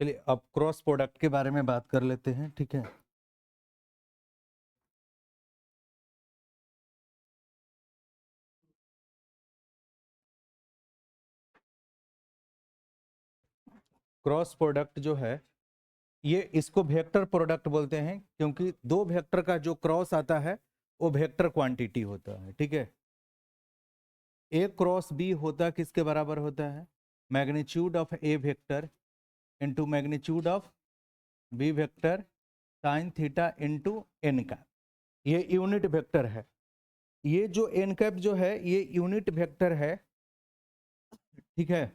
चलिए अब cross product के बारे में बात कर लेते हैं, ठीक है। क्रॉस प्रोडक्ट जो है ये इसको वेक्टर प्रोडक्ट बोलते हैं, क्योंकि दो वेक्टर का जो क्रॉस आता है वो वेक्टर क्वांटिटी होता है, ठीक है। ए क्रॉस बी होता किसके बराबर होता है? Magnitude of A vector into magnitude of B vector sine theta into N cap. ये यूनिट वेक्टर है। ये जो एन कैप जो है ये यूनिट वेक्टर है, ठीक है।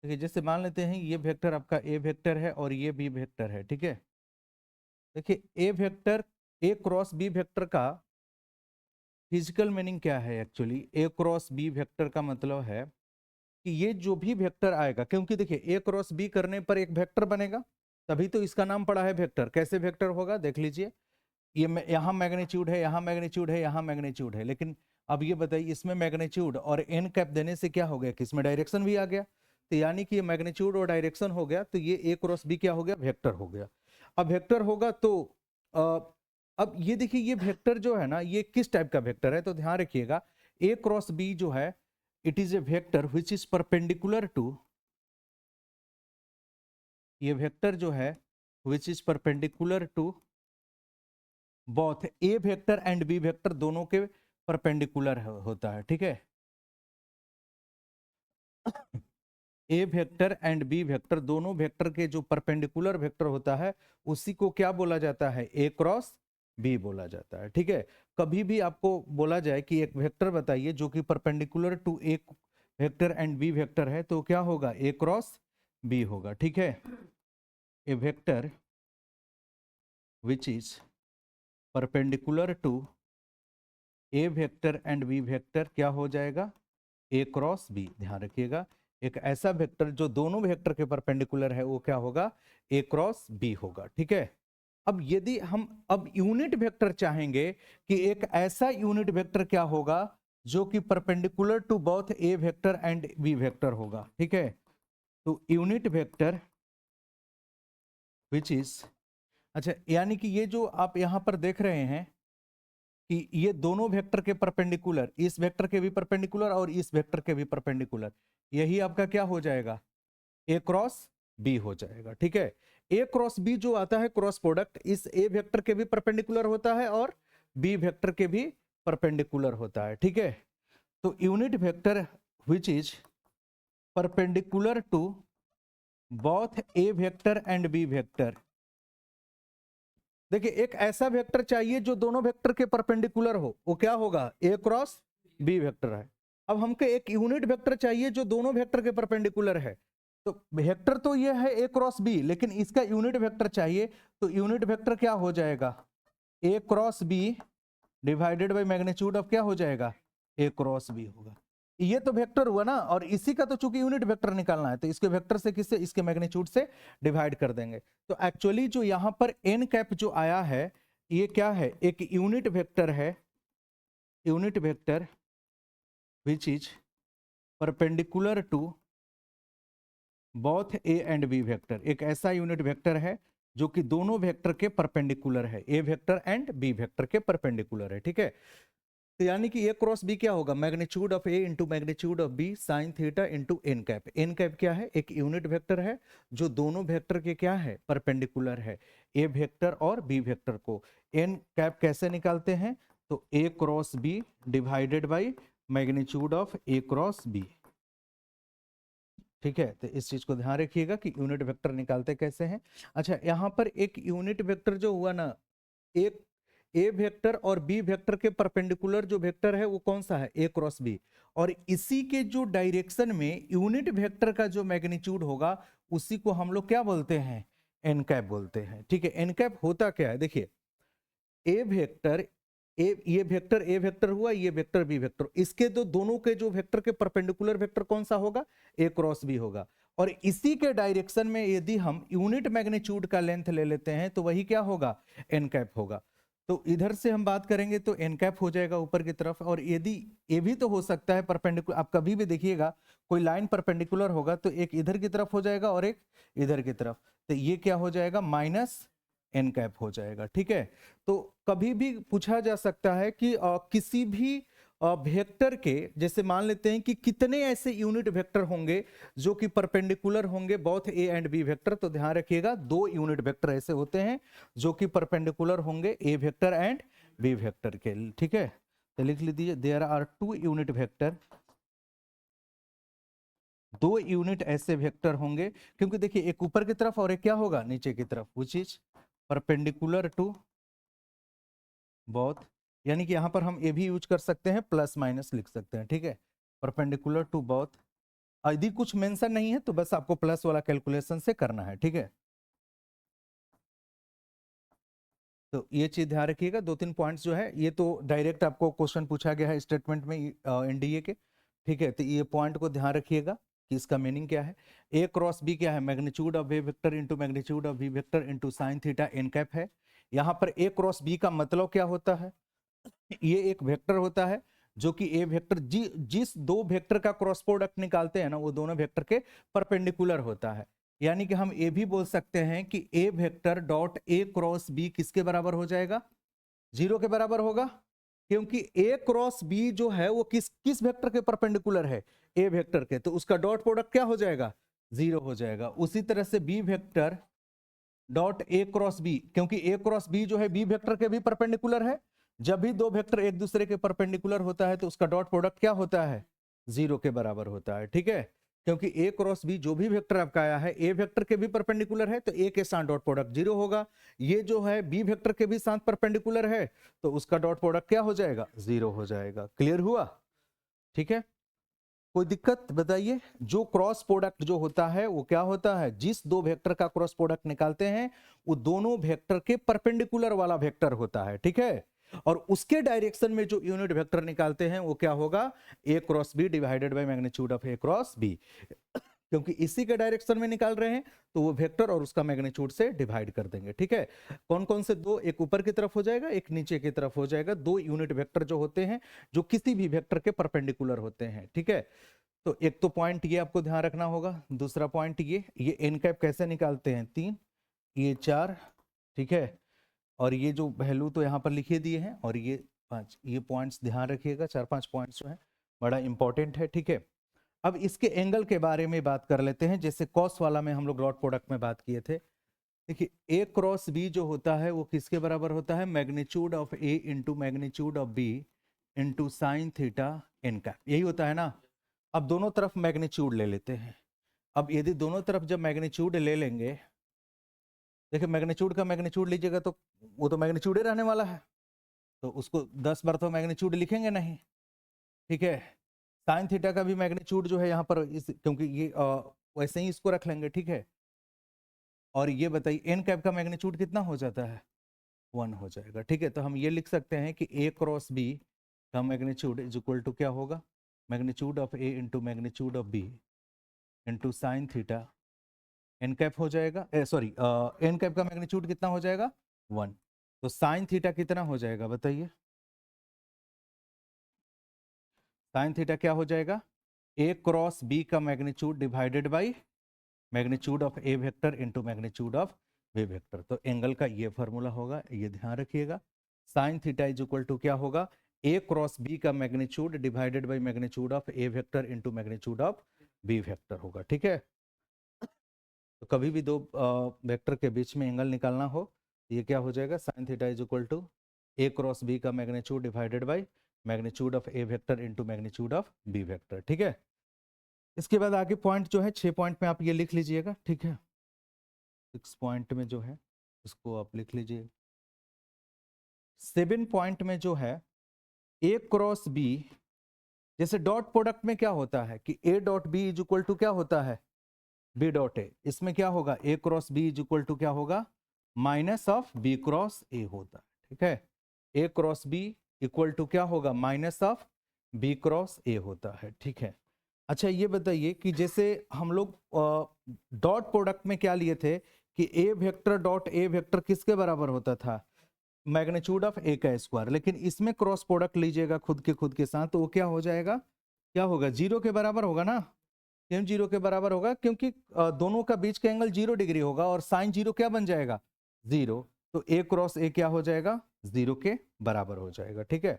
देखिए जैसे मान लेते हैं ये वेक्टर आपका ए वेक्टर है और ये बी वेक्टर है, ठीक है। देखिए A vector A cross B vector का फिजिकल मीनिंग क्या है? Actually A cross B vector का मतलब है कि ये जो भी वेक्टर आएगा, क्योंकि देखिए ए क्रॉस बी करने पर एक वेक्टर बनेगा, तभी तो इसका नाम पड़ा है वेक्टर। कैसे वेक्टर होगा देख लीजिए। ये यहाँ मैग्नीट्यूड है, यहाँ मैग्नीट्यूड है, यहाँ मैग्नीट्यूड है, लेकिन अब ये बताइए इसमें मैग्नीट्यूड और एन कैप देने से क्या हो गया कि इसमें डायरेक्शन भी आ गया। तो यानी कि ये मैग्नीट्यूड और डायरेक्शन हो गया, तो ये ए क्रॉस बी क्या हो गया? वेक्टर हो गया। अब वेक्टर होगा तो अ, अब ये देखिए ये वेक्टर जो है ना ये किस टाइप का वेक्टर है, तो ध्यान रखिएगा। ए क्रॉस बी जो है it is a vector which is perpendicular to, ये वेक्टर जो है which is perpendicular to both A vector and B vector, दोनों के परपेंडिकुलर होता है, ठीक है। A vector and B vector दोनों वेक्टर के जो परपेंडिकुलर वेक्टर होता है उसी को क्या बोला जाता है? ए क्रॉस बी बोला जाता है, ठीक है। कभी भी आपको बोला जाए कि एक वेक्टर बताइए जो कि perpendicular to A vector and B vector है, तो क्या होगा? ए क्रॉस बी होगा, ठीक है। A vector which is perpendicular to A vector and B vector क्या हो जाएगा? A cross B. ध्यान रखिएगा एक ऐसा वेक्टर जो दोनों वेक्टर के परपेंडिकुलर है वो क्या होगा? ए क्रॉस बी होगा, ठीक है। अब यदि हम अब यूनिट वेक्टर चाहेंगे कि एक ऐसा यूनिट वेक्टर क्या होगा जो कि perpendicular to both A vector and B vector होगा, ठीक है। तो यूनिट वेक्टर विच इज, अच्छा यानी कि ये जो आप यहां पर देख रहे हैं कि ये दोनों वेक्टर के परपेंडिकुलर, इस वेक्टर के भी परपेंडिकुलर और इस वेक्टर के भी परपेंडिकुलर, यही आपका क्या हो जाएगा? ए क्रॉस बी हो जाएगा, ठीक है। ए क्रॉस बी जो आता है क्रॉस प्रोडक्ट इस ए वेक्टर के भी परपेंडिकुलर होता है और बी वेक्टर के भी परपेंडिकुलर होता है, ठीक है। तो unit vector which is perpendicular to both A vector and B vector. देखिए एक ऐसा वेक्टर चाहिए जो दोनों वेक्टर के परपेंडिकुलर हो, वो क्या होगा? ए क्रॉस बी वेक्टर है। अब हमको एक यूनिट वेक्टर चाहिए जो दोनों वेक्टर के परपेंडिकुलर है, तो वेक्टर तो ये है ए क्रॉस बी, लेकिन इसका यूनिट वेक्टर चाहिए, तो यूनिट वेक्टर क्या हो जाएगा? A cross B divided by magnitude of क्या हो जाएगा? ए क्रॉस बी होगा। ये तो वेक्टर हुआ ना, और इसी का तो चूंकि यूनिट वेक्टर निकालना है तो इसके वेक्टर से किससे? इसके मैग्नीट्यूड से डिवाइड कर देंगे। तो एक्चुअली जो यहां पर एन कैप जो आया है ये क्या है? एक यूनिट वेक्टर है, unit vector which is perpendicular to both A and B vector. एक ऐसा यूनिट वेक्टर है जो कि दोनों वेक्टर के परपेंडिकुलर है, A vector and B vector के परपेंडिकुलर है, ठीक है। तो यानी कि ए क्रॉस बी क्या होगा? Magnitude of A into magnitude of B sine theta into N cap. N cap क्या है? एक यूनिट वेक्टर है जो दोनों वेक्टर के क्या है? परपेंडिकुलर है, ए वेक्टर और बी वेक्टर को। एन कैप कैसे निकालते हैं? तो A cross B divided by magnitude of A cross B, ठीक है। तो इस चीज को ध्यान रखिएगा कि यूनिट वेक्टर निकालते कैसे हैं। अच्छा यहाँ पर एक यूनिट वेक्टर जो हुआ ना, एक ए वेक्टर और बी वेक्टर के परपेंडिकुलर जो वेक्टर है वो कौन सा है? A cross B. और इसी के जो डायरेक्शन में यूनिट वेक्टर का जो मैग्नीट्यूड होगा उसी को हम लोग क्या बोलते हैं? एन कैप बोलते हैं, ठीक है। एन कैप होता क्या है? देखिए ए वेक्टर ये वेक्टर ए वेक्टर हुआ, ये वेक्टर बी वेक्टर, इसके तो दोनों के जो वेक्टर के परपेंडिकुलर वेक्टर कौन सा होगा? ए क्रॉस बी होगा। और इसी के डायरेक्शन में यदि हम यूनिट मैग्नीट्यूड का लेंथ ले लेते हैं तो वही क्या होगा? एन कैप होगा। तो इधर से हम बात करेंगे तो एन कैप हो जाएगा ऊपर की तरफ, और यदि ये भी तो हो सकता है परपेंडिकुलर, आप कभी भी देखिएगा कोई लाइन परपेंडिकुलर होगा तो एक इधर की तरफ हो जाएगा और एक इधर की तरफ, तो ये क्या हो जाएगा, माइनस एन कैप हो जाएगा। ठीक है, तो कभी भी पूछा जा सकता है कि किसी भी वेक्टर के, जैसे मान लेते हैं कि कितने ऐसे यूनिट वेक्टर होंगे जो कि परपेंडिकुलर होंगे both A and B vector, तो ध्यान रखिएगा 2 यूनिट वेक्टर ऐसे होते हैं जो कि परपेंडिकुलर होंगे A vector and B vector के। ठीक है, तो लिख लीजिए there are 2 unit vector, 2 unit ऐसे वेक्टर होंगे, क्योंकि देखिए एक ऊपर की तरफ और एक क्या होगा, नीचे की तरफ, which is perpendicular to both, यानी कि यहां पर हम ये भी यूज कर सकते हैं, प्लस माइनस लिख सकते हैं। ठीक है, परपेंडिकुलर टू बोथ, यदि कुछ मेंशन नहीं है तो बस आपको प्लस वाला कैलकुलेशन से करना है। ठीक है, तो ये चीज ध्यान रखिएगा, 2-3 पॉइंट्स जो है ये तो डायरेक्ट आपको क्वेश्चन पूछा गया है स्टेटमेंट में एनडीए के। ठीक है, तो ये पॉइंट को ध्यान रखिएगा कि इसका मीनिंग क्या है। ए क्रॉस बी क्या है, magnitude of A vector into magnitude of B vector into sine theta N cap है। यहाँ पर ए क्रॉस बी का मतलब क्या होता है, ये एक वेक्टर होता है जो कि ए वेक्टर जिस 2 वेक्टर का क्रॉस प्रोडक्ट निकालते हैं ना, वो दोनों वेक्टर के परपेंडिकुलर होता है। यानी कि हम ये भी बोल सकते हैं कि A vector dot A cross B किसके बराबर हो जाएगा, 0 के बराबर होगा, क्योंकि ए क्रॉस बी जो है वो किस किस वेक्टर के परपेंडिकुलर है, ए वेक्टर के, तो उसका डॉट प्रोडक्ट क्या हो जाएगा, 0 हो जाएगा। उसी तरह से B vector dot A cross B, क्योंकि ए क्रॉस बी जो है बी वेक्टर के भी परपेंडिकुलर है, जब भी 2 वेक्टर एक दूसरे के परपेंडिकुलर होता है तो उसका डॉट प्रोडक्ट क्या होता है, 0 के बराबर होता है। ठीक है, क्योंकि ए क्रॉस बी जो भी वेक्टर आपका आया है ए वेक्टर के भी परपेंडिकुलर है, तो ए के साथ डॉट प्रोडक्ट 0 होगा। ये जो है बी वेक्टर के भी साथ परपेंडिकुलर है, तो उसका डॉट प्रोडक्ट क्या हो जाएगा, 0 हो जाएगा। क्लियर हुआ? ठीक है, कोई दिक्कत बताइए? जो क्रॉस प्रोडक्ट जो होता है वो क्या होता है, जिस 2 वेक्टर का क्रॉस प्रोडक्ट निकालते हैं वो दोनों वेक्टर के परपेंडिकुलर वाला वेक्टर होता है। ठीक है, और उसके डायरेक्शन में जो यूनिट वेक्टर निकालते हैं वो क्या होगा, A cross B divided by magnitude of A cross B, क्योंकि इसी के डायरेक्शन में निकाल रहे हैं तो वो वेक्टर और उसका मैग्नीट्यूड से डिवाइड कर देंगे। ठीक है, कौन कौन से 2, एक ऊपर की तरफ हो जाएगा एक नीचे की तरफ हो जाएगा, 2 यूनिट वेक्टर जो होते हैं जो किसी भी वेक्टर के परपेंडिकुलर होते हैं। ठीक है, तो एक तो पॉइंट ये आपको ध्यान रखना होगा। दूसरा पॉइंट ये एन कैप कैसे निकालते हैं, 3, ये 4। ठीक है, और ये जो वैल्यू तो यहाँ पर लिखे दिए हैं, और ये 5, ये पॉइंट्स ध्यान रखिएगा, 4-5 पॉइंट्स जो है बड़ा इंपॉर्टेंट है। ठीक है, अब इसके एंगल के बारे में बात कर लेते हैं, जैसे कॉस वाला में हम लोग डॉट प्रोडक्ट में बात किए थे। देखिए ए क्रॉस बी जो होता है वो किसके बराबर होता है, magnitude of A into magnitude of B into sine theta N cap, यही होता है ना। अब दोनों तरफ मैग्नीट्यूड ले लेते हैं। अब यदि दोनों तरफ जब मैग्नीट्यूड ले लेंगे, देखिए मैग्नीट्यूड का मैग्नीट्यूड लीजिएगा तो वो तो मैग्नीट्यूड ही रहने वाला है, तो उसको 10 बार तो मैग्नीट्यूड लिखेंगे नहीं। ठीक है, साइन थीटा का भी मैग्नीट्यूड जो है यहाँ पर क्योंकि ये वैसे ही इसको रख लेंगे। ठीक है, और ये बताइए एन कैप का मैग्नीट्यूड कितना हो जाता है, 1 हो जाएगा। ठीक है, तो हम ये लिख सकते हैं कि ए क्रॉस बी का मैग्नीट्यूड इज इक्वल टू क्या होगा, magnitude of A into magnitude of B into sine theta N cap हो जाएगा, सॉरी एन कैप का मैग्नीट्यूड कितना हो जाएगा, 1। तो साइन थीटा कितना हो जाएगा बताइए, साइन थीटा क्या हो जाएगा, ए क्रॉस बी का magnitude divided by magnitude of A vector into magnitude of B vector. तो एंगल का ये फॉर्मूला होगा, ये ध्यान रखिएगा। Sine theta is equal to क्या होगा, ए क्रॉस बी का magnitude divided by magnitude of A vector into magnitude of B vector होगा। ठीक है, तो कभी भी 2 वेक्टर के बीच में एंगल निकालना हो, ये क्या हो जाएगा, sine theta is equal to A cross B का magnitude divided by magnitude of A vector into magnitude of B vector. ठीक है, इसके बाद आगे पॉइंट जो है 6 पॉइंट में आप ये लिख लीजिएगा। ठीक है, 6 पॉइंट में जो है उसको आप लिख लीजिए। 7 पॉइंट में जो है ए क्रॉस बी, जैसे डॉट प्रोडक्ट में क्या होता है कि A dot B is equal to क्या होता है, बी डॉट ए, इसमें क्या होगा, A cross B is equal to क्या होगा, minus of B cross A होता है। ठीक है, A cross B equal to क्या होगा, minus of B cross A होता है। ठीक है, अच्छा ये बताइए कि जैसे हम लोग डॉट प्रोडक्ट में क्या लिए थे कि A vector dot A vector किसके बराबर होता था, मैग्नीट्यूड ऑफ ए का स्क्वायर, लेकिन इसमें क्रॉस प्रोडक्ट लीजिएगा खुद के साथ, तो वो क्या हो जाएगा, क्या होगा, 0 के बराबर होगा ना। क्यों 0 के बराबर होगा, क्योंकि दोनों का बीच का एंगल 0 डिग्री होगा और साइन 0 क्या बन जाएगा, 0। तो ए क्रॉस ए क्या हो जाएगा, 0 के बराबर हो जाएगा, ठीक है।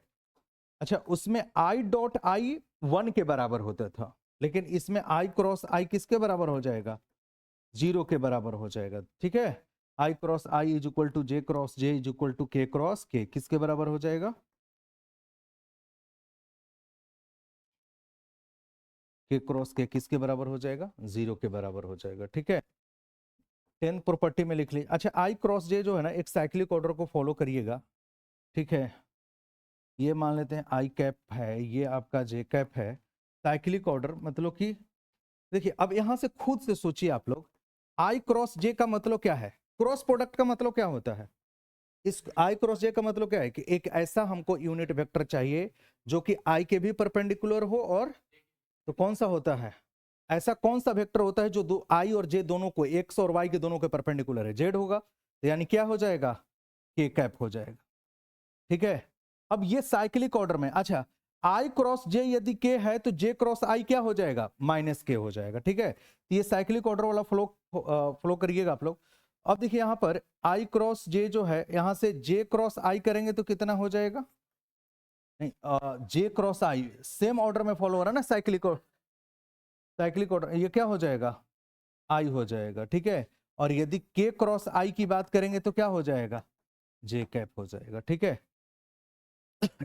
अच्छा, उसमें आई डॉट आई 1 के बराबर होता था, लेकिन इसमें आई क्रॉस आई किसके बराबर हो जाएगा, 0 के बराबर हो जाएगा, ठीक है। I cross I is equal to J cross J is equal to K cross K, किसके बराबर हो जाएगा, के क्रॉस के किसके बराबर हो जाएगा, 0 के बराबर हो जाएगा, ठीक है। 10th प्रॉपर्टी में लिख लीजिए। अच्छा, आई क्रॉस जे जो है ना, एक साइक्लिक ऑर्डर को फॉलो करिएगा, ठीक है। ये मान लेते हैं आई कैप है, ये आपका जे कैप है, साइक्लिक ऑर्डर मतलब कि देखिए, अब यहां से खुद से सोचिए आप लोग, आई क्रॉस जे का मतलब क्या है, क्रॉस प्रोडक्ट का मतलब क्या होता है, इस आई क्रॉस जे का मतलब क्या है कि एक ऐसा हमको यूनिट वेक्टर चाहिए जो कि आई के भी परपेंडिकुलर हो, और तो कौन सा होता है, ऐसा कौन सा वेक्टर होता है जो दो आई और जे दोनों को, एक्स और वाई के दोनों के परपेंडिकुलर है, जेड होगा, तो यानी क्या हो जाएगा, के कैप हो जाएगा, ठीक है। अब ये साइक्लिक ऑर्डर में, अच्छा आई क्रॉस जे यदि के है तो जे क्रॉस आई क्या हो जाएगा, माइनस के हो जाएगा, ठीक है। तो ये साइक्लिक ऑर्डर वाला फ्लो करिएगा आप लोग। अब देखिए यहां पर आई क्रॉस जे जो है, यहां से जे क्रॉस आई करेंगे तो कितना हो जाएगा, नहीं जे क्रॉस आई सेम ऑर्डर में फॉलो हो रहा है ना, साइक्लिक ऑर्डर, ये क्या हो जाएगा, आई हो जाएगा, ठीक है। और यदि के क्रॉस आई की बात करेंगे तो क्या हो जाएगा, जे कैप हो जाएगा, ठीक है।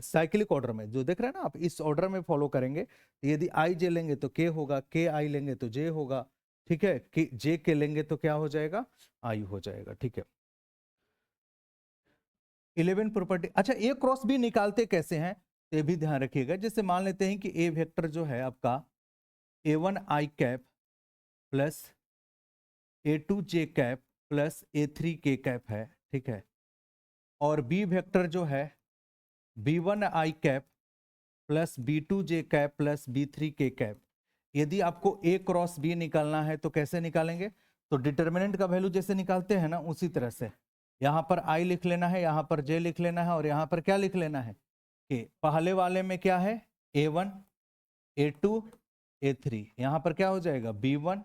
साइक्लिक ऑर्डर में जो देख रहे हैं ना आप, इस ऑर्डर में फॉलो करेंगे, तो यदि आई जे लेंगे तो के होगा, के आई लेंगे तो जे होगा, ठीक है, कि जे के लेंगे तो क्या हो जाएगा, आई हो जाएगा, ठीक है। 11 प्रॉपर्टी। अच्छा, ए क्रॉस बी निकालते कैसे हैं, तो ये भी ध्यान रखिएगा। जैसे मान लेते हैं कि ए वेक्टर जो है आपका A1 आई कैप प्लस A2 जे कैप प्लस A3 के कैप है, ठीक है। और बी वेक्टर जो है B1 आई कैप प्लस B2 जे कैप प्लस B3 के कैप। यदि आपको ए क्रॉस बी निकालना है तो कैसे निकालेंगे, तो डिटर्मिनेंट का वैल्यू जैसे निकालते हैं ना, उसी तरह से यहां पर आई लिख लेना है, यहां पर जे लिख लेना है, और यहां पर क्या लिख लेना है, कि पहले वाले में क्या है, A1 A2 A3, यहां पर क्या हो जाएगा, B1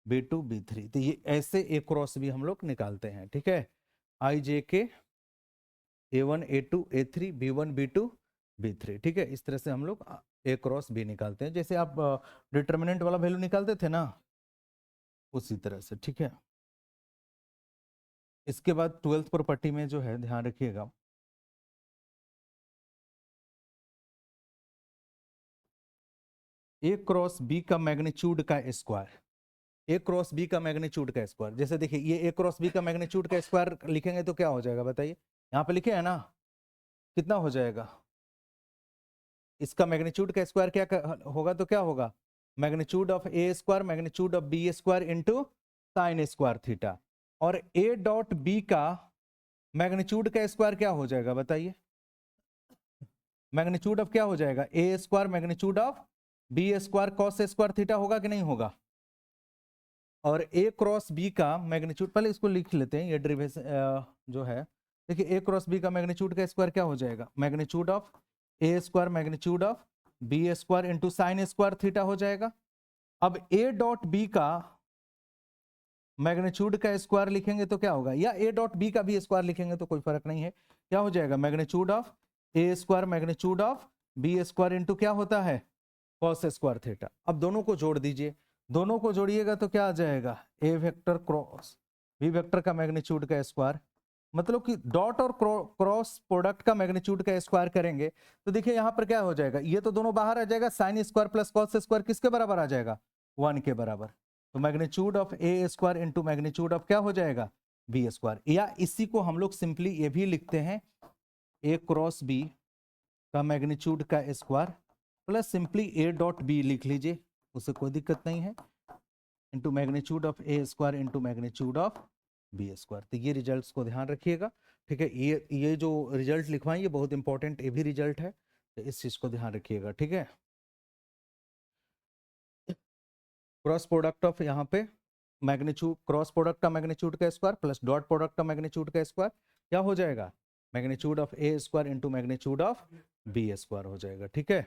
B2 B3। तो ये ऐसे ए क्रॉस बी हम लोग निकालते हैं, ठीक है। आई जे के A1 A2 A3 B1 B2 B3, ठीक है। इस तरह से हम लोग ए क्रॉस बी निकालते हैं, जैसे आप डिटर्मिनेंट वाला वैल्यू निकालते थे ना, उसी तरह से, ठीक है। इसके बाद 12th प्रॉपर्टी में जो है, ध्यान रखिएगा, ए क्रॉस बी का मैग्नीट्यूड का स्क्वायर, ए क्रॉस बी का मैग्नीट्यूड का स्क्वायर, जैसे देखिए ये ए क्रॉस बी का मैग्नीट्यूड का स्क्वायर लिखेंगे तो क्या हो जाएगा बताइए, यहाँ पे लिखे है ना, कितना हो जाएगा, इसका मैग्नीट्यूड का स्क्वायर होगा तो क्या होगा, magnitude of A square magnitude of B square into sine square theta. और ए डॉट बी का मैग्नीट्यूड का स्क्वायर क्या हो जाएगा बताइए, मैग्नीट्यूड ऑफ क्या हो जाएगा, A square magnitude of B square cos square theta होगा कि नहीं होगा। और ए क्रॉस बी का मैग्नीट्यूड, पहले इसको लिख लेते हैं, ये डेरिवेशन जो है, देखिए ए क्रॉस बी का मैग्नीट्यूड का स्क्वायर क्या हो जाएगा, magnitude of A square magnitude of B square into sine square theta हो जाएगा। अब ए डॉट बी का मैग्नीट्यूड का स्क्वायर लिखेंगे तो क्या होगा, या ए डॉट बी का भी स्क्वायर लिखेंगे तो कोई फर्क नहीं है, क्या हो जाएगा, magnitude of A square magnitude of B square into क्या होता है, कॉस स्क्वायर थीटा। अब दोनों को जोड़ दीजिए, दोनों को जोड़िएगा तो क्या आ जाएगा, ए वेक्टर क्रॉस बी वेक्टर का मैग्नीट्यूड का स्क्वायर, मतलब कि डॉट और क्रॉस प्रोडक्ट का मैग्नीट्यूड का स्क्वायर करेंगे तो देखिए यहां पर क्या हो जाएगा, ये तो दोनों बाहर आ जाएगा, sine square plus cos square किसके बराबर आ जाएगा, 1 के बराबर। तो magnitude of A square into magnitude of क्या हो जाएगा, बी स्क्वायर। या इसी को हम लोग सिंपली ये भी लिखते हैं, ए क्रॉस बी का मैग्नीट्यूड का square plus simply A dot B लिख लीजिए, उससे कोई दिक्कत नहीं है, into magnitude of A square into magnitude of B square. तो ये रिजल्ट्स को ध्यान रखिएगा, ठीक है। ये जो रिजल्ट लिखवाएं ये बहुत इंपॉर्टेंट ये भी रिजल्ट है, तो इस चीज को ध्यान रखिएगा, ठीक है। क्रॉस प्रोडक्ट ऑफ यहाँ पे मैग्नीट्यूड, क्रॉस प्रोडक्ट का मैग्नीट्यूड का स्क्वायर प्लस डॉट प्रोडक्ट का मैग्नीट्यूड का स्क्वायर क्या हो जाएगा, magnitude of A square into magnitude of B square हो जाएगा, ठीक है।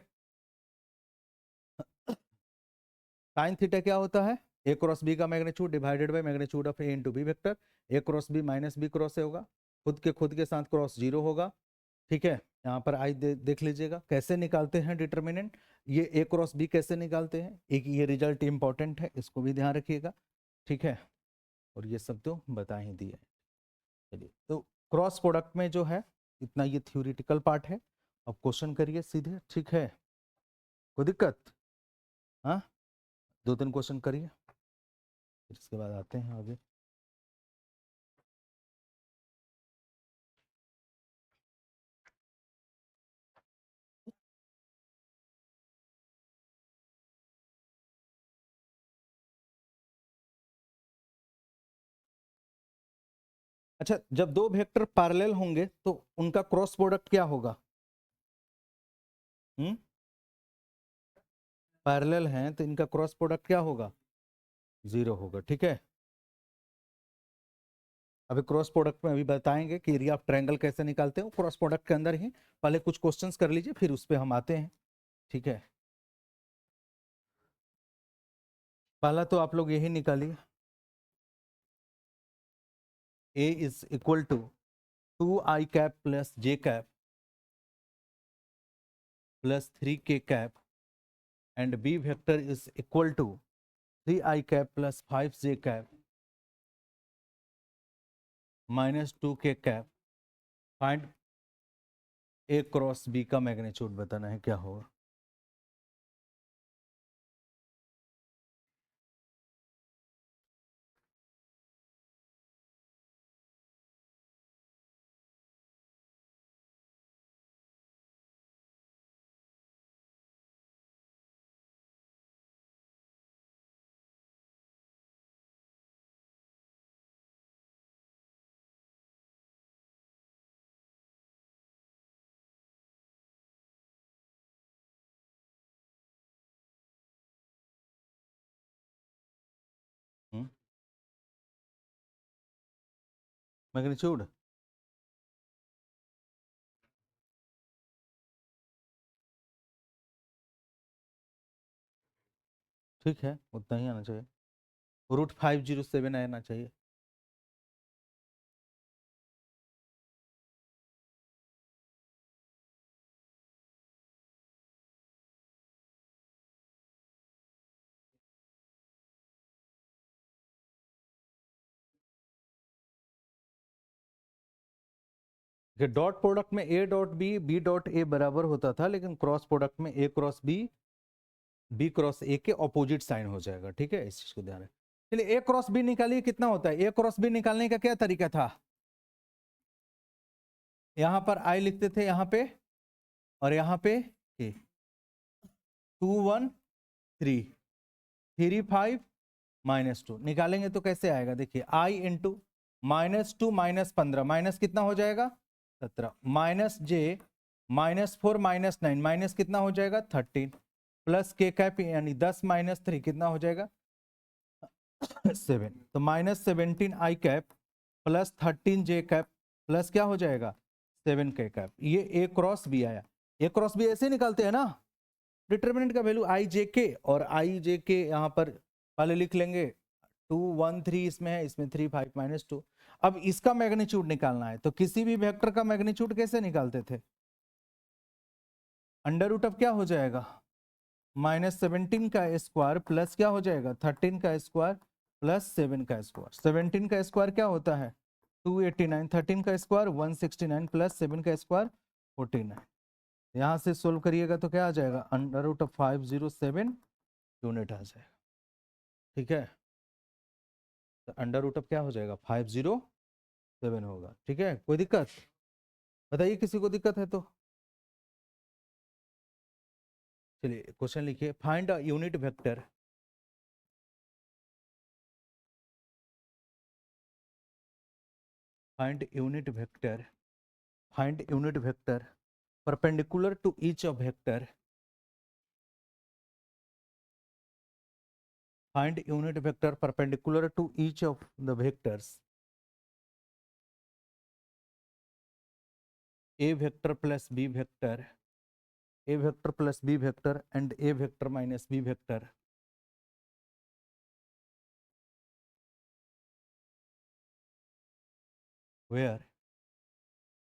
साइन थीटा क्या होता है, ए क्रॉस बी का magnitude divided by magnitude of A into B vector. A cross B minus B cross A होगा, खुद के साथ क्रॉस जीरो होगा, ठीक है। यहाँ पर आई देख लीजिएगा कैसे निकालते हैं डिटर्मिनेंट, ये ए क्रॉस बी कैसे निकालते हैं, एक ये रिजल्ट इंपॉर्टेंट है, इसको भी ध्यान रखिएगा, ठीक है। और ये सब तो बता ही दिए। चलिए तो क्रॉस प्रोडक्ट में जो है इतना ये थ्योरेटिकल पार्ट है, अब क्वेश्चन करिए सीधे, ठीक है। कोई दिक्कत, हाँ, 2-3 क्वेश्चन करिए, फिर इसके बाद आते हैं आगे। अच्छा, जब दो वेक्टर पैरेलल होंगे तो उनका क्रॉस प्रोडक्ट क्या होगा, पैरेलल हैं तो इनका क्रॉस प्रोडक्ट क्या होगा, जीरो होगा, ठीक है। अभी क्रॉस प्रोडक्ट में अभी बताएंगे कि एरिया ऑफ ट्रायंगल कैसे निकालते हैं, क्रॉस प्रोडक्ट के अंदर ही पहले कुछ क्वेश्चंस कर लीजिए फिर उस पर हम आते हैं, ठीक है। पहला तो आप लोग यही निकालिए, A is equal to 2i cap plus J cap plus 3k cap and B vector is equal to 3i cap plus 5j cap minus 2k cap. Find A cross B का मैग्नीट्यूड बताना है क्या होगा। Magnitude ठीक है, उतना ही आना चाहिए, √507 आना चाहिए। डॉट प्रोडक्ट में A dot B B dot A बराबर होता था, लेकिन क्रॉस प्रोडक्ट में A cross B B cross A के ऑपोजिट साइन हो जाएगा, ठीक है, इस चीज को ध्यान रखें। चलिए ए क्रॉस बी निकालिए, कितना होता है, ए क्रॉस बी निकालने का क्या तरीका था, यहां पर आई लिखते थे यहाँ पे और यहाँ पे 2 1 3 3 5 -2 निकालेंगे तो कैसे आएगा, देखिए आई इंटू -2 -15 माइनस कितना हो जाएगा 17 माइनस जे -4 -9 माइनस कितना हो जाएगा 13 प्लस के कैप यानी 10 -3 कितना हो जाएगा 7, तो -17 आई कैप प्लस 13 जे कैप प्लस क्या हो जाएगा 7 के कैप। ये ए क्रॉस बी आया, ए क्रॉस बी ऐसे निकालते हैं ना, डिटर्मिनेंट का वैल्यू आई जे के और आई जे के यहाँ पर पहले लिख लेंगे 2 1 3 इसमें है, इसमें 3 5 -2। अब इसका मैग्नीट्यूड निकालना है, तो किसी भी वेक्टर का मैग्नीट्यूड कैसे निकालते थे, अंडर रूट ऑफ क्या हो जाएगा -17 का स्क्वायर प्लस क्या हो जाएगा 13 का स्क्वायर प्लस 7 का स्क्वायर। 17 का स्क्वायर क्या होता है 289, 13 का स्क्वायर 169 प्लस 7 का स्क्वायर 49। यहाँ से सोल्व करिएगा तो क्या आ जाएगा अंडर रूट ऑफ 507 यूनिट आ जाएगा, ठीक है। तो अंडर रूट ऑफ क्या हो जाएगा 507 होगा, ठीक है। कोई दिक्कत बताइए, किसी को दिक्कत है तो चलिए क्वेश्चन लिखिए, find a unit vector find unit vector find unit vector perpendicular to each of vector find unit vector perpendicular to each of the vectors A vector plus B vector, A vector plus B vector and A vector minus B vector where,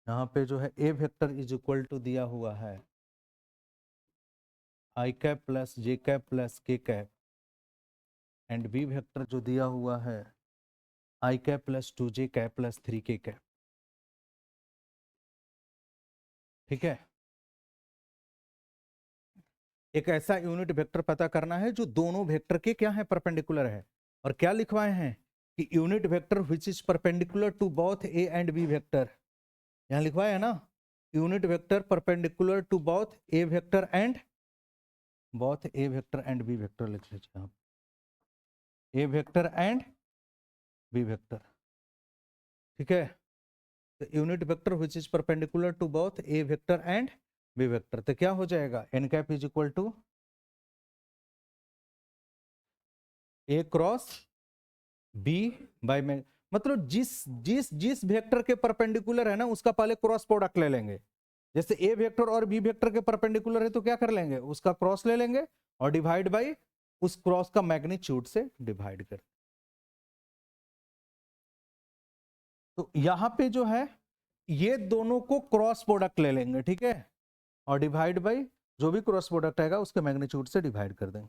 यहाँ पे जो है A vector is equal to दिया हुआ है I cap plus J cap plus K cap, and B vector जो दिया हुआ है I cap plus 2j cap plus 3k cap. ठीक है, एक ऐसा यूनिट वेक्टर पता करना है जो दोनों वेक्टर के क्या है, परपेंडिकुलर है। और क्या लिखवाए हैं कि unit vector which is perpendicular to both A and B vector, यहां लिखवाया है ना, unit vector perpendicular to both A vector and B vector लिख लीजिए आप, A vector and B vector. ठीक है, तो unit vector which is perpendicular to both A vector and B vector, तो क्या हो जाएगा N cap is equal to A cross B by में, मतलब जिस जिस जिस वेक्टर के परपेंडिकुलर है ना उसका पहले क्रॉस प्रोडक्ट ले लेंगे। जैसे ए वेक्टर और बी वेक्टर के परपेंडिकुलर है तो क्या कर लेंगे, उसका क्रॉस ले लेंगे और डिवाइड बाई उस क्रॉस का मैग्नीट्यूड से डिवाइड कर। तो यहां पे जो है ये दोनों को क्रॉस प्रोडक्ट ले लेंगे, ठीक है, और डिवाइड बाई जो भी क्रॉस प्रोडक्ट आएगा उसके मैग्नीट्यूड से डिवाइड कर देंगे।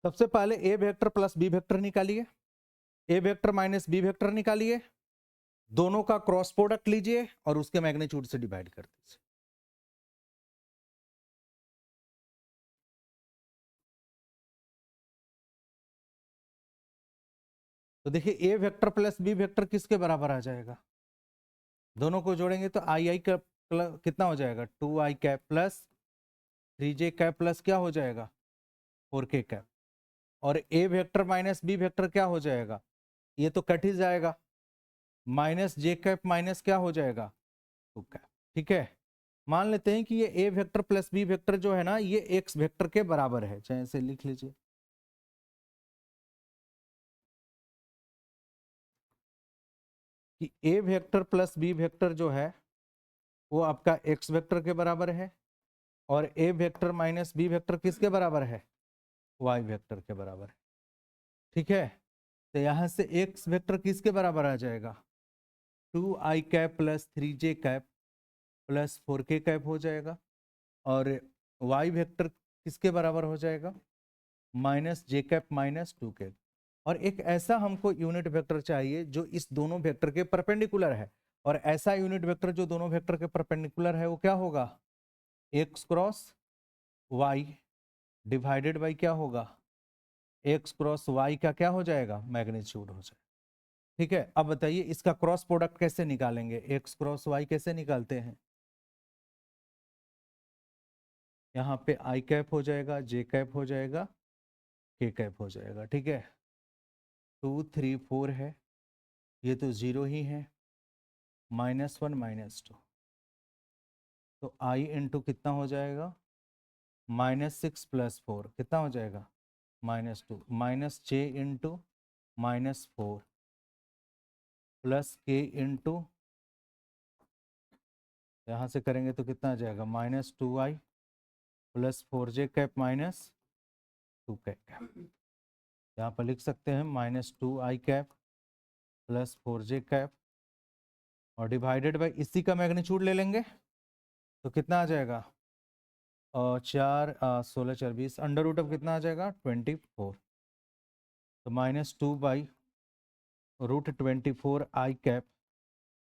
सबसे पहले ए वेक्टर प्लस बी वेक्टर निकालिए, ए वेक्टर माइनस बी वेक्टर निकालिए, दोनों का क्रॉस प्रोडक्ट लीजिए और उसके मैग्नीट्यूड से डिवाइड कर दीजिए। तो देखिए A vector plus B vector किसके बराबर आ जाएगा, दोनों को जोड़ेंगे तो आई आई का कितना हो जाएगा 2i cap plus 3j cap plus क्या हो जाएगा 4k कैप, और ए वेक्टर माइनस बी वेक्टर क्या हो जाएगा, ये तो कट ही जाएगा, माइनस जे कैप माइनस क्या हो जाएगा 2 कैप। ठीक है, मान लेते हैं कि ये ए वेक्टर प्लस बी वेक्टर जो है ना ये एक्स वेक्टर के बराबर है, चाहे इसे लिख लीजिए, कि A vector plus B vector जो है वो आपका एक्स वेक्टर के बराबर है, और ए वेक्टर माइनस बी वेक्टर किसके बराबर है, वाई वेक्टर के बराबर है। ठीक है, तो यहां से एक्स वेक्टर किसके बराबर आ जाएगा 2i cap plus 3j cap plus 4k cap हो जाएगा, और वाई वेक्टर किसके बराबर हो जाएगा minus J cap minus 2k। और एक ऐसा हमको यूनिट वेक्टर चाहिए जो इस दोनों वेक्टर के परपेंडिकुलर है, और ऐसा यूनिट वेक्टर जो दोनों वेक्टर के परपेंडिकुलर है वो क्या होगा X cross Y divided by क्या होगा एक्स क्रॉस वाई का क्या हो जाएगा मैग्नीट्यूड हो जाएगा। ठीक है, अब बताइए इसका क्रॉस प्रोडक्ट कैसे निकालेंगे, एक्स क्रॉस वाई कैसे निकालते हैं, यहाँ पे आई कैप हो जाएगा जे कैप हो जाएगा के कैप हो जाएगा। ठीक है, 2 3 4 है, ये तो 0 ही है, -1 -2, तो आई इंटू कितना हो जाएगा -6 + 4 कितना हो जाएगा -2, माइनस जे इंटू -4 प्लस के इंटू, यहाँ से करेंगे तो कितना आ जाएगा -2i plus 4j cap minus 2k cap, यहाँ पर लिख सकते हैं -2i cap plus 4j cap और डिवाइडेड बाई इसी का मैग्नीट्यूड ले लेंगे तो कितना आ जाएगा, और 4 16 4 20, अंडर रूट ऑफ कितना आ जाएगा 24, तो -2/√24 i कैप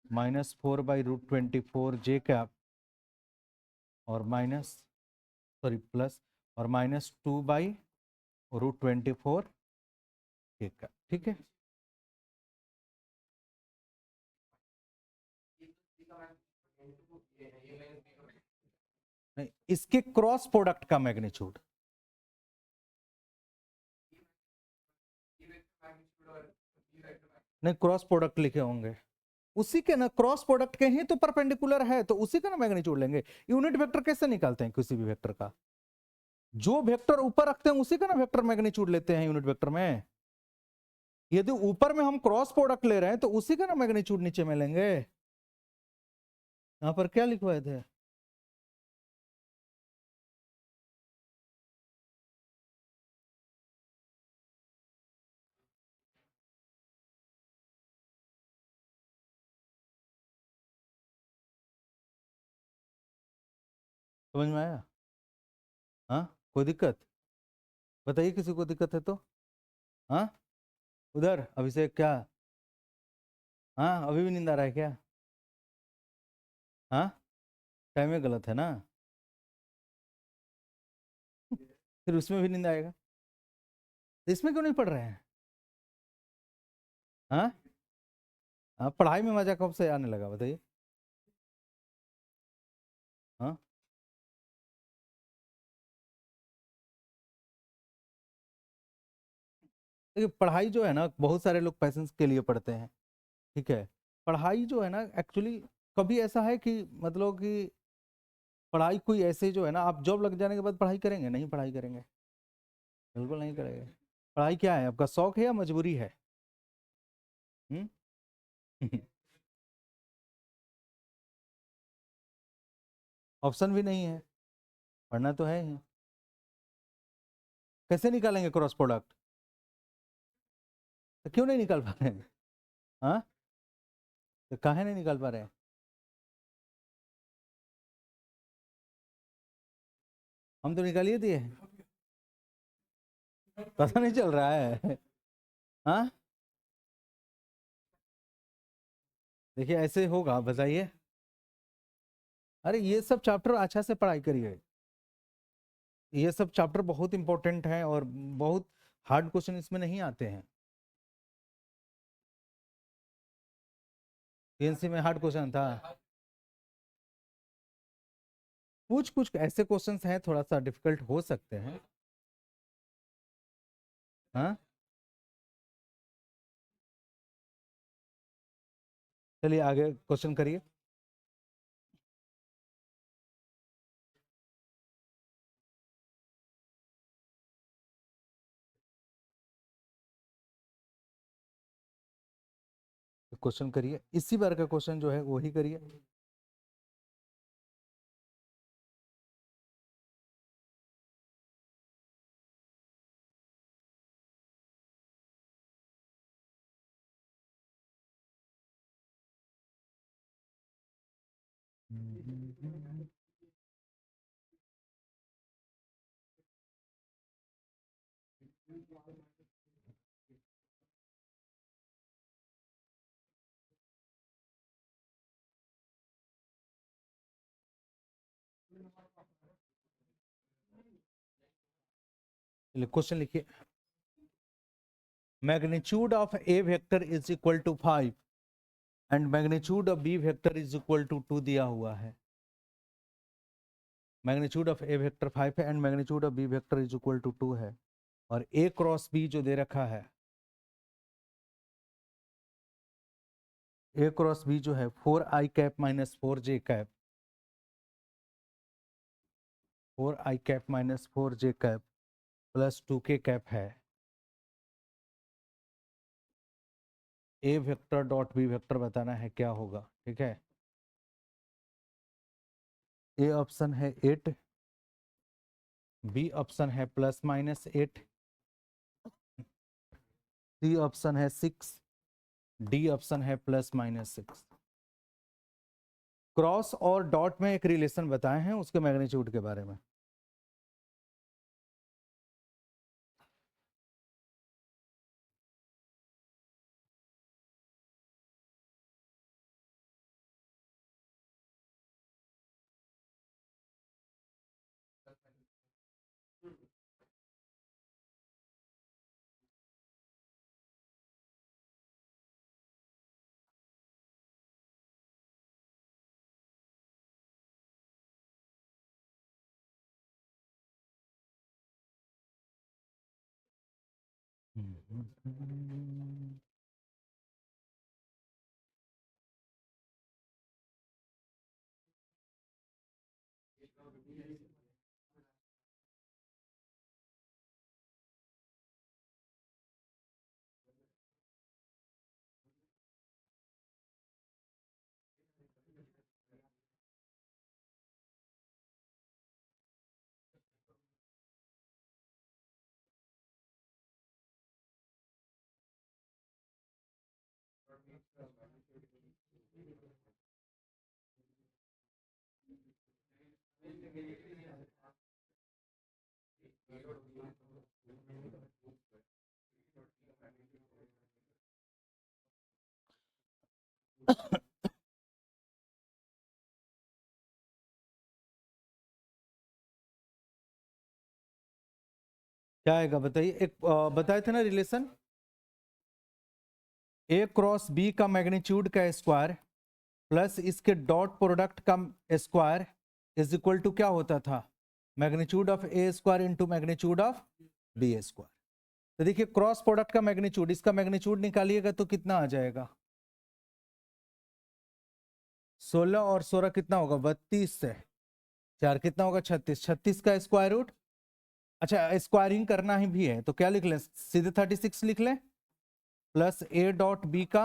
-4/√24 j कैप और प्लस और -2/√24 k कैप, ठीक है। नहीं, इसके क्रॉस प्रोडक्ट का मैग्नीट्यूड, नहीं क्रॉस प्रोडक्ट लिखे होंगे उसी के ना, क्रॉस प्रोडक्ट के ही तो परपेंडिकुलर है तो उसी का ना मैग्नीट्यूड लेंगे। यूनिट वेक्टर कैसे निकालते हैं किसी भी वेक्टर का, जो वेक्टर ऊपर रखते हैं उसी का ना वेक्टर मैग्नीट्यूड लेते हैं यूनिट वेक्टर में। यदि ऊपर में हम क्रॉस प्रोडक्ट ले रहे हैं तो उसी का ना मैग्नीट्यूड नीचे में लेंगे। यहां पर क्या लिखवाए थे, समझ में आया? हाँ, कोई दिक्कत बताइए, किसी को दिक्कत है तो। हाँ, उधर अभिषेक क्या, हाँ अभी भी नींद आ रहा है क्या? हाँ, टाइम में गलत है ना, फिर उसमें भी नींद आएगा, तो इसमें क्यों नहीं पढ़ रहे हैं? हाँ, हाँ पढ़ाई में मजा कब से आने लगा बताइए? हाँ, देखिए पढ़ाई जो है ना, बहुत सारे लोग पैसेंस के लिए पढ़ते हैं, ठीक है। पढ़ाई जो है ना एक्चुअली, कभी ऐसा है कि मतलब कि पढ़ाई कोई ऐसे जो है ना, आप जॉब लग जाने के बाद पढ़ाई करेंगे? नहीं पढ़ाई करेंगे, बिल्कुल नहीं करेंगे। पढ़ाई क्या है, आपका शौक है या मजबूरी है? हम्म ऑप्शन भी नहीं है, पढ़ना तो है ही। कैसे निकालेंगे क्रॉस प्रोडक्ट, तो क्यों नहीं निकाल पा रहे हैं? हाँ, तो काहे नहीं निकाल पा रहे हैं? हम तो निकालिए दिए, पता नहीं चल रहा है। हाँ, देखिए ऐसे होगा बताइए। अरे ये सब चैप्टर अच्छा से पढ़ाई करिए, ये सब चैप्टर बहुत इंपॉर्टेंट हैं और बहुत हार्ड क्वेश्चन इसमें नहीं आते हैं। पीएनसी में हार्ड क्वेश्चन था, कुछ कुछ ऐसे क्वेश्चंस हैं थोड़ा सा डिफिकल्ट हो सकते हैं। हाँ, चलिए आगे क्वेश्चन करिए। क्वेश्चन करिए, इसी बार का क्वेश्चन जो है वही करिए। क्वेश्चन लिखिए, magnitude of A vector is equal to 5 and magnitude of B vector is equal to 2 दिया हुआ है। मैग्नीट्यूड ऑफ ए वेक्टर 5 है and magnitude of B vector is equal to 2 है, और ए क्रॉस बी जो दे रखा है, ए क्रॉस बी जो है 4i cap -4j cap, 4i cap -4j cap plus 2k cap है। A vector dot B vector बताना है क्या होगा, ठीक है। ए ऑप्शन है 8, बी ऑप्शन है +-8, सी ऑप्शन है 6, डी ऑप्शन है +-6। क्रॉस और डॉट में एक रिलेशन बताए हैं उसके मैग्नीट्यूड के बारे में। क्या आएगा बताइए, एक बताए थे ना रिलेशन, ए क्रॉस बी का मैग्नीट्यूड का स्क्वायर प्लस इसके डॉट प्रोडक्ट का स्क्वायर इज इक्वल टू क्या होता था, magnitude of A square into magnitude of B square. तो देखिए क्रॉस प्रोडक्ट का मैग्नीट्यूड, इसका मैग्नीट्यूड निकालिएगा तो कितना आ जाएगा, 16 और 16 कितना होगा 32 से 4 कितना होगा 36, 36 का स्क्वायर रूट, अच्छा स्क्वायरिंग करना ही भी है तो क्या लिख लें, सीधे 36 लिख लें, प्लस ए डॉट बी का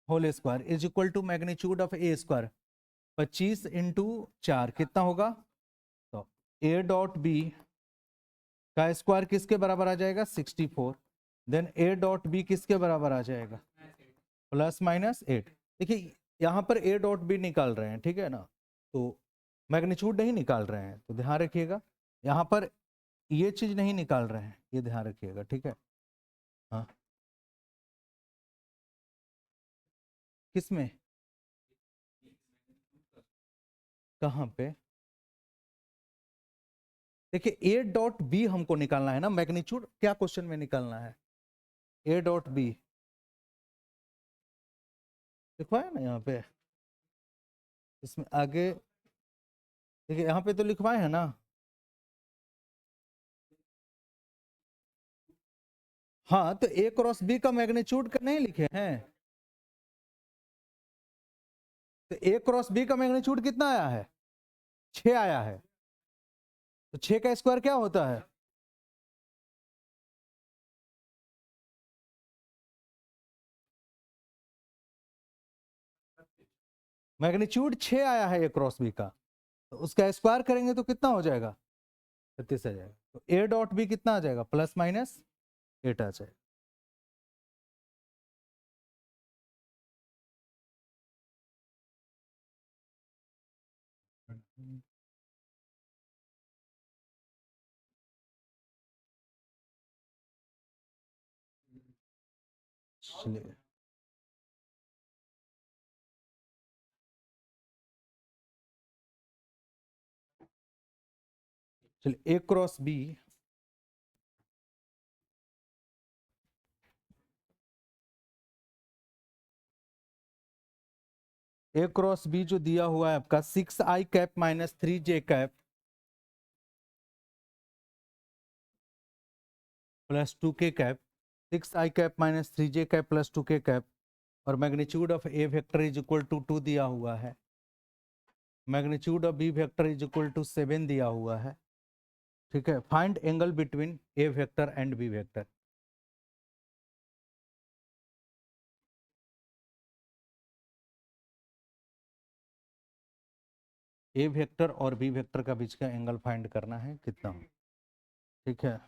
whole square is equal to magnitude of A square, 25 into 4 कितना होगा, तो ए डॉट बी का स्क्वायर किसके बराबर आ जाएगा 64, देन ए डॉट बी किसके बराबर आ जाएगा प्लस माइनस 8। देखिए यहाँ पर ए डॉट बी निकाल रहे हैं ठीक है ना, तो मैग्नीट्यूड नहीं निकाल रहे हैं, तो ध्यान रखिएगा यहाँ पर ये चीज नहीं निकाल रहे हैं, ये ध्यान रखिएगा ठीक है। हाँ किसमें, कहाँ पे, देखिए ए डॉट बी हमको निकालना है ना, मैग्नीट्यूड क्या क्वेश्चन में निकालना है, ए डॉट बी लिखवाया ना यहाँ पे, इसमें आगे देखिए यहाँ पे तो लिखवाए हैं ना, हाँ तो ए क्रॉस बी का मैग्नीट्यूड का नहीं लिखे हैं, तो ए क्रॉस बी का मैग्नीट्यूड कितना आया है 6 आया है, तो 6 का स्क्वायर क्या होता है, मैग्नीट्यूड 6 आया है ए क्रॉस बी का, तो उसका स्क्वायर करेंगे तो कितना हो जाएगा 36 आ जाएगा, तो ए डॉट बी कितना आ जाएगा प्लस माइनस 8 आ जाएगा। चलिए चलिए A cross B, A cross B जो दिया हुआ है आपका 6i cap minus 3j cap plus 2k cap, 6i cap minus 3j cap plus 2k cap, और magnitude of A vector is equal to 2 दिया हुआ है, magnitude of B vector is equal to 7 दिया हुआ है, ठीक है। Find angle between A vector and B vector, A vector और बी वेक्टर का बीच का एंगल फाइंड करना है कितना, ठीक है।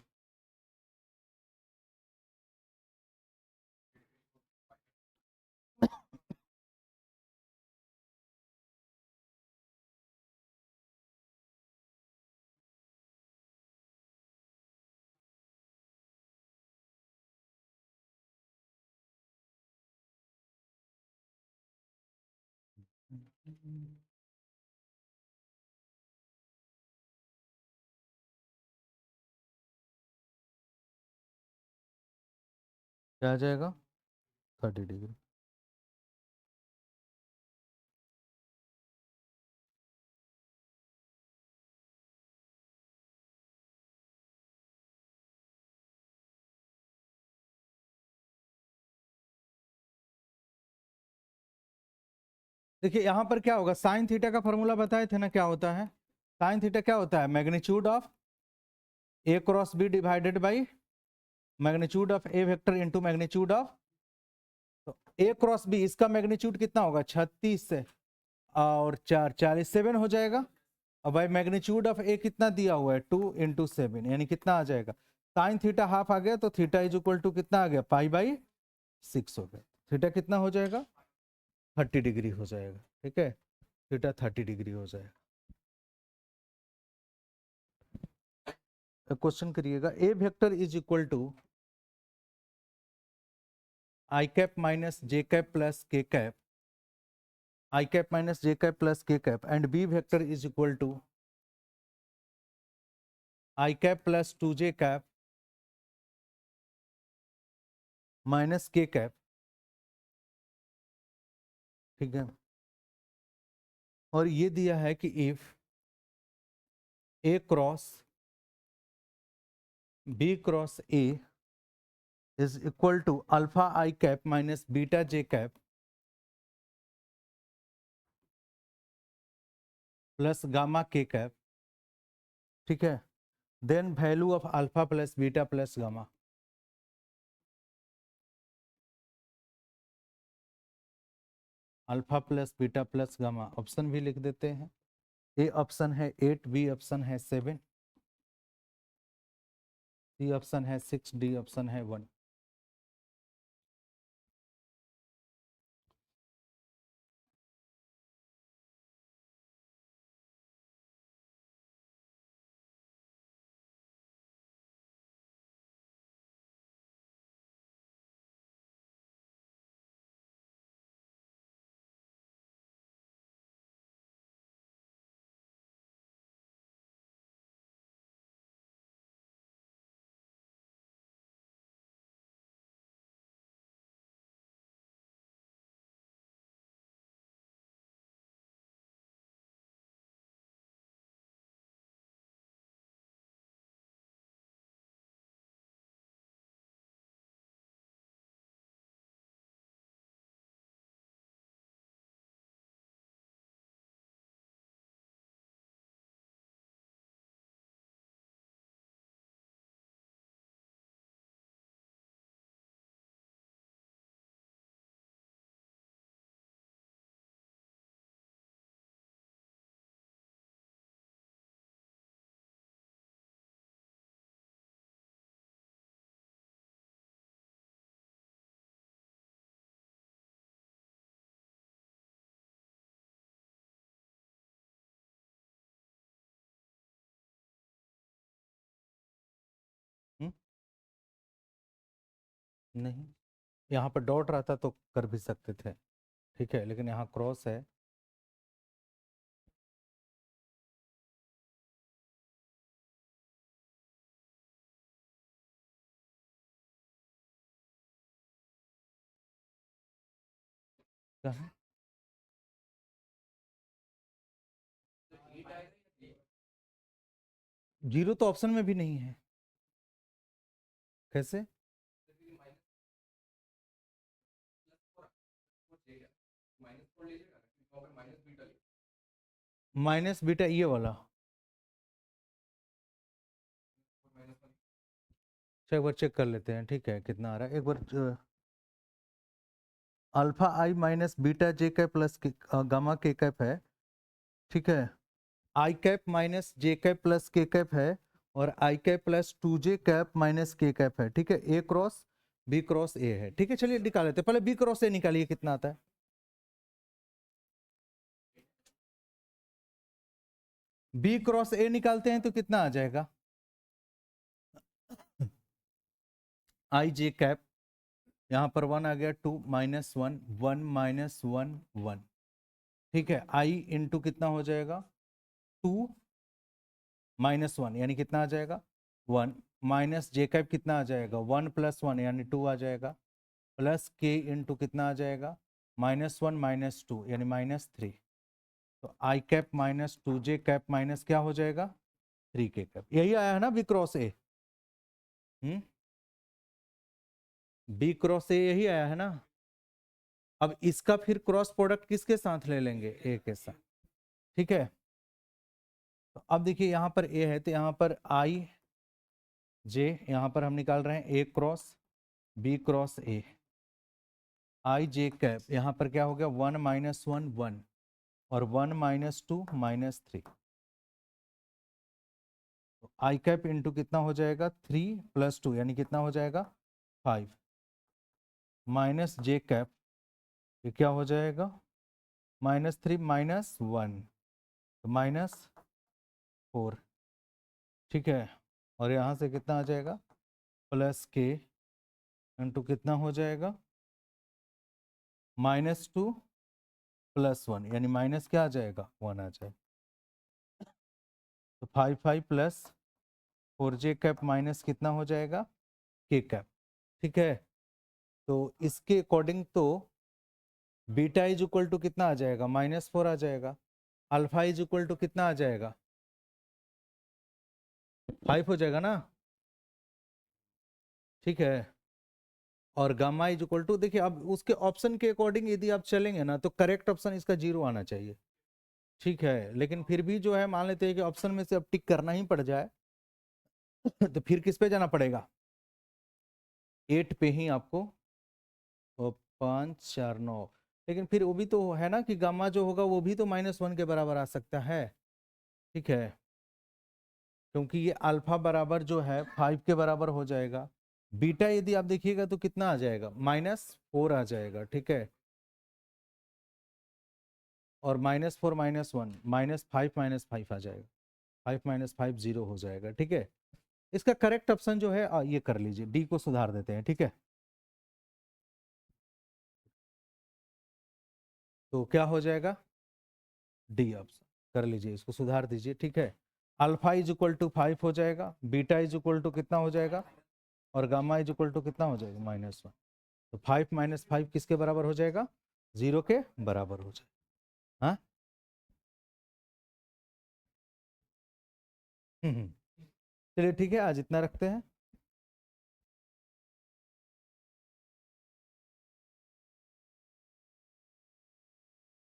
क्या आ जाएगा 30 डिग्री। देखिए यहाँ पर क्या होगा, साइन थीटा का फॉर्मूला बताए थे ना, क्या होता है साइन थीटा, क्या होता है magnitude of A cross B divided by magnitude of A vector into magnitude of, तो ए क्रॉस बी इसका मैग्नीट्यूड कितना होगा 36 से और 4 47 हो जाएगा। और भाई मैग्नीट्यूड ऑफ ए कितना दिया हुआ है 2 इंटू 7 यानी कितना आ जाएगा, साइन थीटा हाफ आ गया तो थीटा इज इक्वल टू कितना आ गया पाई बाई 6 हो गया। थीटा कितना हो जाएगा 30 डिग्री हो जाएगा। ठीक है, थीटा 30 डिग्री हो जाएगा। क्वेश्चन करिएगा, A vector is equal to I cap minus J cap plus K cap, I cap minus J cap plus K cap, and B vector is equal to I cap plus 2j cap minus K cap. ठीक है, और ये दिया है कि if A cross B cross A is equal to alpha I cap minus beta J cap plus gamma K cap, ठीक है, then value of alpha plus beta plus gamma. Alpha plus beta plus gamma, option भी लिख देते हैं। A option है 8, B option है 7, C option है 6, D option है 1। नहीं, यहाँ पर डॉट रहता तो कर भी सकते थे, ठीक है, लेकिन यहाँ क्रॉस है। कहाँ? जीरो तो ऑप्शन में भी नहीं है, कैसे? माइनस बीटा ये वाला, एक बार चेक कर लेते हैं, ठीक है, कितना आ रहा है एक बार। Alpha I minus beta J cap plus gamma K cap है, ठीक है, I cap minus J cap plus K cap है, और I cap plus 2j cap minus K cap है, ठीक है, A cross B cross A है, ठीक है। चलिए निकाल लेते हैं, पहले बी क्रॉस ए निकालिए कितना आता है। बी क्रॉस ए निकालते हैं तो कितना आ जाएगा आई जे कैप, यहाँ पर 1 आ गया, 2 -1 1 -1 1, ठीक है, i इंटू कितना हो जाएगा 2 माइनस 1 यानी कितना आ जाएगा 1, माइनस जे कैप कितना आ जाएगा 1 प्लस 1 यानी 2 आ जाएगा, प्लस के इंटू कितना आ जाएगा माइनस 1 माइनस 2 यानी माइनस 3। तो आई कैप माइनस 2 जे कैप माइनस क्या हो जाएगा 3 के कैप। यही आया है ना B cross A, B cross A यही आया है ना। अब इसका फिर क्रॉस प्रोडक्ट किसके साथ ले लेंगे ए के साथ, ठीक है। तो अब देखिए यहाँ पर ए है तो यहाँ पर आई जे, यहाँ पर हम निकाल रहे हैं A cross B cross A, I J cap यहाँ पर क्या हो गया 1 माइनस 1 1 और 1 माइनस 2 माइनस 3। तो आई कैप इंटू कितना हो जाएगा 3 प्लस 2 यानी कितना हो जाएगा 5, माइनस जे कैप ये क्या हो जाएगा माइनस 3 माइनस 1 तो माइनस 4, ठीक है। और यहाँ से कितना आ जाएगा प्लस के इंटू कितना हो जाएगा माइनस 2 प्लस 1 यानी माइनस क्या आ जाएगा 1 आ जाएगा। तो 5 5 प्लस 4 जे कैप माइनस कितना हो जाएगा के कैप, ठीक है। तो इसके अकॉर्डिंग तो बीटा इज इक्वल टू कितना आ जाएगा -4 आ जाएगा, अल्फा इज इक्वल टू कितना आ जाएगा 5 हो जाएगा ना, ठीक है। और गामा इज इक्वल टू, देखिए अब उसके ऑप्शन के अकॉर्डिंग यदि आप चलेंगे ना तो करेक्ट ऑप्शन इसका 0 आना चाहिए, ठीक है। लेकिन फिर भी जो है मान लेते हैं कि ऑप्शन में से अब टिक करना ही पड़ जाए तो फिर किस पे जाना पड़ेगा 8 पे ही आपको, 5 4 9। लेकिन फिर वो भी तो है ना कि गामा जो होगा वो भी तो -1 के बराबर आ सकता है, ठीक है। क्योंकि ये अल्फा बराबर जो है 5 के बराबर हो जाएगा, बीटा यदि आप देखिएगा तो कितना आ जाएगा -4 आ जाएगा, ठीक है। और -4 -1 -5 आ जाएगा, 5 -5 0 हो जाएगा, ठीक है। इसका करेक्ट ऑप्शन जो है ये कर लीजिए, डी को सुधार देते हैं, ठीक है। तो क्या हो जाएगा डी ऑप्शन कर लीजिए, इसको सुधार दीजिए, ठीक है। अल्फा इज इक्वल टू 5 हो जाएगा, बीटा इज इक्वल टू कितना हो जाएगा और गामा इज इक्वल टू कितना हो जाएगा -1। तो 5 -5 किसके बराबर हो जाएगा 0 के बराबर हो जाएगा। हाँ चलिए ठीक है, आज इतना रखते हैं।